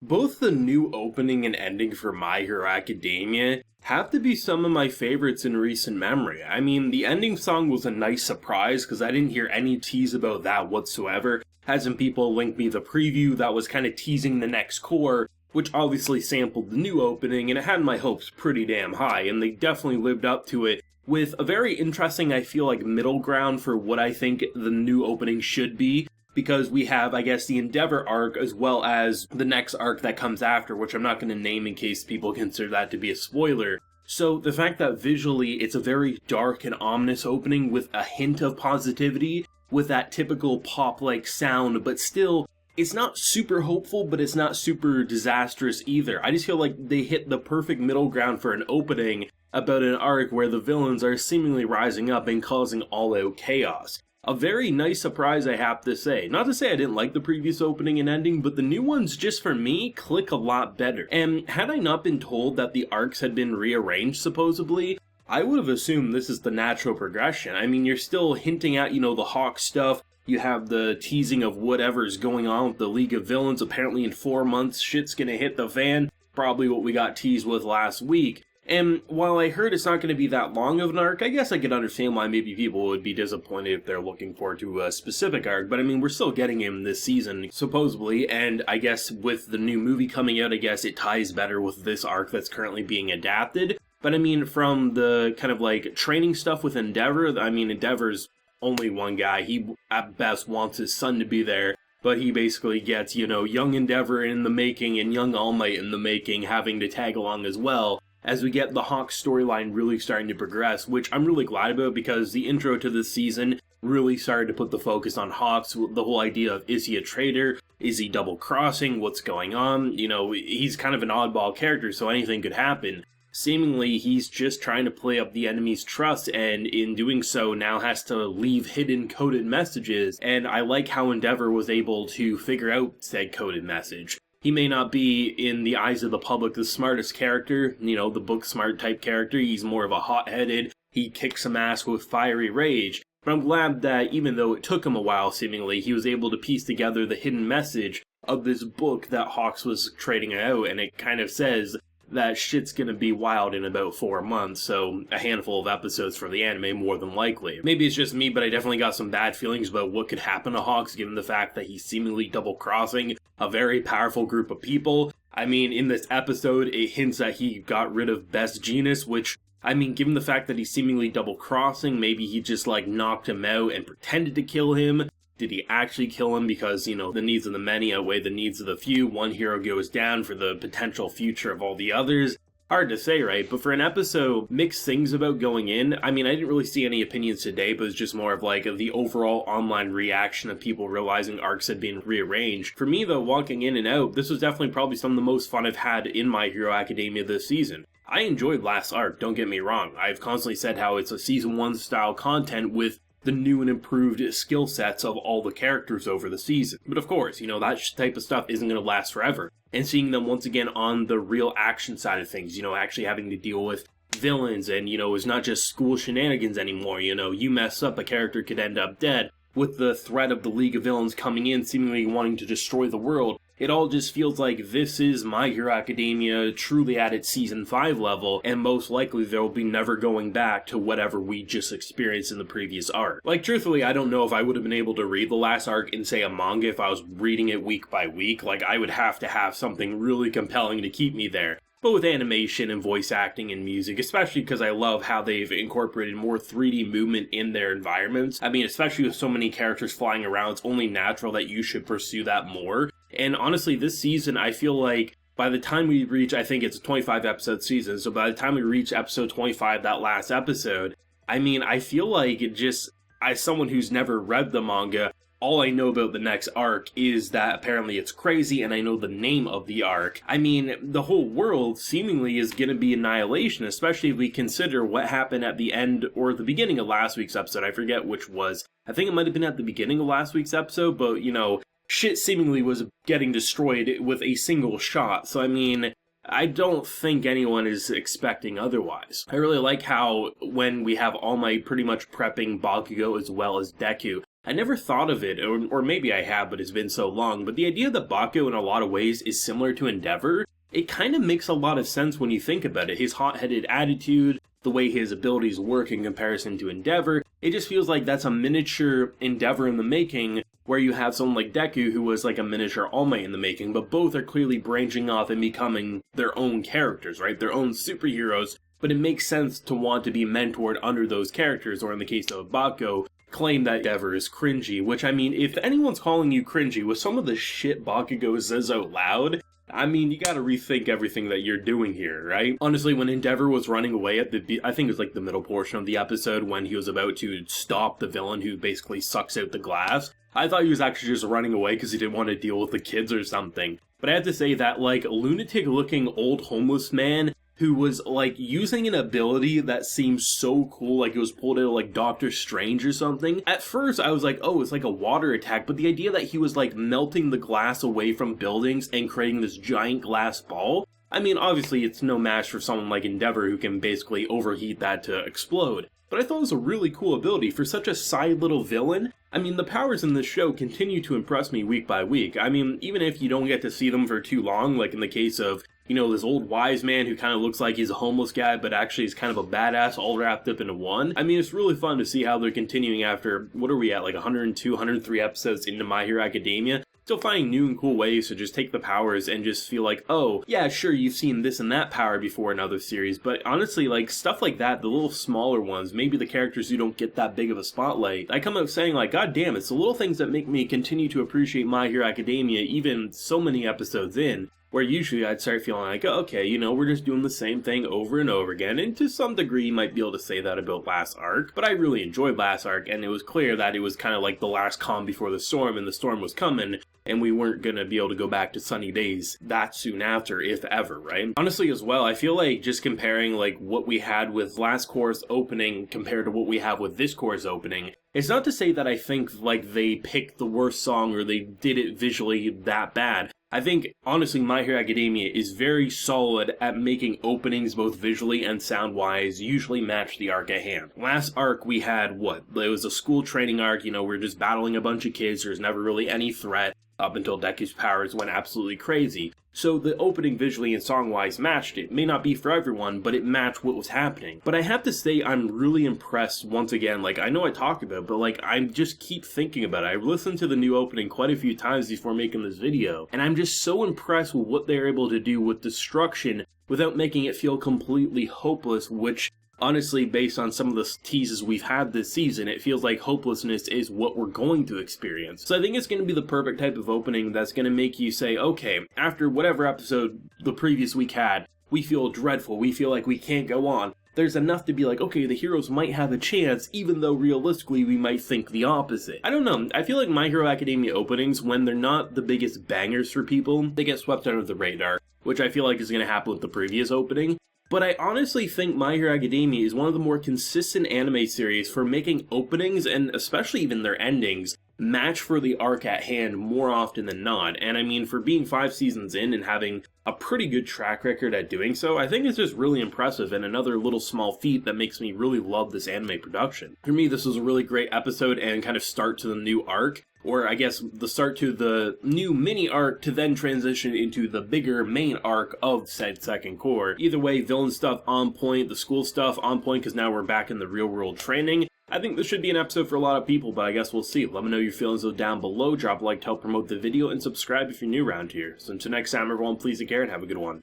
Both the new opening and ending for My Hero Academia have to be some of my favorites in recent memory. I mean, the ending song was a nice surprise because I didn't hear any tease about that whatsoever. Had some people link me the preview that was kind of teasing the next core, which obviously sampled the new opening, and it had my hopes pretty damn high, and they definitely lived up to it with a very interesting, I feel like, middle ground for what I think the new opening should be. Because we have, I guess, the Endeavor arc as well as the next arc that comes after, which I'm not going to name in case people consider that to be a spoiler. So the fact that visually it's a very dark and ominous opening with a hint of positivity, with that typical pop-like sound, but still, it's not super hopeful, but it's not super disastrous either. I just feel like they hit the perfect middle ground for an opening about an arc where the villains are seemingly rising up and causing all-out chaos. A very nice surprise, I have to say. Not to say I didn't like the previous opening and ending, but the new ones, just for me, click a lot better. And had I not been told that the arcs had been rearranged, supposedly, I would have assumed this is the natural progression. I mean, you're still hinting at, the HAWKS stuff. You have the teasing of whatever's going on with the League of Villains. Apparently in 4 months, shit's gonna hit the fan. Probably what we got teased with last week. And while I heard it's not going to be that long of an arc, I guess I could understand why maybe people would be disappointed if they're looking forward to a specific arc, but I mean, we're still getting him this season, supposedly, and I guess with the new movie coming out, I guess it ties better with this arc that's currently being adapted. But I mean, from the kind of like training stuff with Endeavor, I mean, Endeavor's only one guy. He at best wants his son to be there, but he basically gets, young Endeavor in the making and young All Might in the making having to tag along as well, as we get the HAWKS storyline really starting to progress, which I'm really glad about because the intro to this season really started to put the focus on HAWKS, the whole idea of, is he a traitor? Is he double-crossing? What's going on? He's kind of an oddball character, so anything could happen. Seemingly, he's just trying to play up the enemy's trust, and in doing so, now has to leave hidden coded messages, and I like how Endeavor was able to figure out said coded message. He may not be, in the eyes of the public, the smartest character, the book smart type character. He's more of a hot-headed, he kicks some ass with fiery rage. But I'm glad that even though it took him a while, seemingly, he was able to piece together the hidden message of this book that HAWKS was trading out, and it kind of says that shit's gonna be wild in about 4 months, so a handful of episodes for the anime more than likely. Maybe it's just me, but I definitely got some bad feelings about what could happen to HAWKS given the fact that he's seemingly double-crossing a very powerful group of people. I mean, in this episode, it hints that he got rid of Best Genus, which, I mean, given the fact that he's seemingly double-crossing, maybe he just, knocked him out and pretended to kill him. Did he actually kill him because, the needs of the many outweigh the needs of the few? One hero goes down for the potential future of all the others. Hard to say, right? But for an episode, mixed things about going in. I mean, I didn't really see any opinions today, but it's just more of the overall online reaction of people realizing arcs had been rearranged. For me, though, walking in and out, this was definitely probably some of the most fun I've had in My Hero Academia this season. I enjoyed last arc, don't get me wrong. I've constantly said how it's a season 1 style content with the new and improved skill sets of all the characters over the season. But of course, that type of stuff isn't going to last forever. And seeing them once again on the real action side of things, actually having to deal with villains and, it's not just school shenanigans anymore. You mess up, a character could end up dead. With the threat of the League of Villains coming in, seemingly wanting to destroy the world, it all just feels like this is My Hero Academia truly at its Season 5 level, and most likely there will be never going back to whatever we just experienced in the previous arc. Truthfully, I don't know if I would have been able to read the last arc in, say, a manga if I was reading it week by week. I would have to have something really compelling to keep me there. But with animation and voice acting and music, especially because I love how they've incorporated more 3D movement in their environments. I mean, especially with so many characters flying around, it's only natural that you should pursue that more. And honestly, this season, I feel like by the time we reach, I think it's a 25 episode season, so by the time we reach episode 25, that last episode, I mean, I feel like it just, as someone who's never read the manga, all I know about the next arc is that apparently it's crazy and I know the name of the arc. I mean, the whole world seemingly is going to be annihilation, especially if we consider what happened at the end or the beginning of last week's episode. I forget which was. I think it might have been at the beginning of last week's episode, but, shit seemingly was getting destroyed with a single shot. So, I mean, I don't think anyone is expecting otherwise. I really like how when we have All Might pretty much prepping Bakugo as well as Deku, I never thought of it, or maybe I have, but it's been so long, but the idea that Baco in a lot of ways is similar to Endeavor, it kind of makes a lot of sense when you think about it. His hot-headed attitude, the way his abilities work in comparison to Endeavor, it just feels like that's a miniature Endeavor in the making, where you have someone like Deku who was like a miniature All Might in the making, but both are clearly branching off and becoming their own characters, right? Their own superheroes, but it makes sense to want to be mentored under those characters, or in the case of Baco, claim that Endeavor is cringy, which I mean, if anyone's calling you cringy with some of the shit Bakugo says out loud, I mean, you gotta rethink everything that you're doing here, right? Honestly, when Endeavor was running away at I think it was like the middle portion of the episode when he was about to stop the villain who basically sucks out the glass, I thought he was actually just running away because he didn't want to deal with the kids or something. But I have to say that, like, lunatic-looking old homeless man who was, like, using an ability that seems so cool, like it was pulled out of, like, Doctor Strange or something. At first, I was like, oh, it's like a water attack, but the idea that he was, like, melting the glass away from buildings and creating this giant glass ball, I mean, obviously it's no match for someone like Endeavor who can basically overheat that to explode. But I thought it was a really cool ability for such a side little villain. I mean, the powers in this show continue to impress me week by week. I mean, even if you don't get to see them for too long, like in the case of, you know, this old wise man who kind of looks like he's a homeless guy, but actually is kind of a badass all wrapped up into one. I mean, it's really fun to see how they're continuing after, what are we at, like 102, 103 episodes into My Hero Academia? Still finding new and cool ways to just take the powers and just feel like, oh, yeah, sure, you've seen this and that power before in other series, but honestly, like, stuff like that, the little smaller ones, maybe the characters who don't get that big of a spotlight, I come out saying, like, god damn, it's the little things that make me continue to appreciate My Hero Academia even so many episodes in, where usually I'd start feeling like, oh, okay, you know, we're just doing the same thing over and over again, and to some degree you might be able to say that about last arc, but I really enjoyed last arc, and it was clear that it was kind of like the last calm before the storm, and the storm was coming, and we weren't gonna be able to go back to sunny days that soon after, if ever, right? Honestly, as well, I feel like just comparing, like, what we had with last course opening compared to what we have with this course opening, it's not to say that I think, like, they picked the worst song or they did it visually that bad. I think, honestly, My Hero Academia is very solid at making openings both visually and sound-wise usually match the arc at hand. Last arc we had, what? It was a school training arc, you know, we're just battling a bunch of kids, there's never really any threat, up until Deku's powers went absolutely crazy. So the opening visually and song-wise matched it. May not be for everyone, but it matched what was happening. But I have to say I'm really impressed once again, like, I know I talked about it, but like, I just keep thinking about it. I've listened to the new opening quite a few times before making this video, and I'm just so impressed with what they're able to do with destruction without making it feel completely hopeless, which honestly, based on some of the teases we've had this season, it feels like hopelessness is what we're going to experience. So I think it's going to be the perfect type of opening that's going to make you say, okay, after whatever episode the previous week had, we feel dreadful, we feel like we can't go on. There's enough to be like, okay, the heroes might have a chance, even though realistically we might think the opposite. I don't know, I feel like My Hero Academia openings, when they're not the biggest bangers for people, they get swept under the radar, which I feel like is going to happen with the previous opening. But I honestly think My Hero Academia is one of the more consistent anime series for making openings, and especially even their endings, match for the arc at hand more often than not. And I mean, for being 5 seasons in and having a pretty good track record at doing so, I think it's just really impressive and another little small feat that makes me really love this anime production. For me, this was a really great episode and kind of start to the new arc. Or I guess the start to the new mini arc to then transition into the bigger main arc of said second core. Either way, villain stuff on point, the school stuff on point because now we're back in the real world training. I think this should be an episode for a lot of people, but I guess we'll see. Let me know your feelings down below, drop a like to help promote the video, and subscribe if you're new around here. So until next time everyone, please take care and have a good one.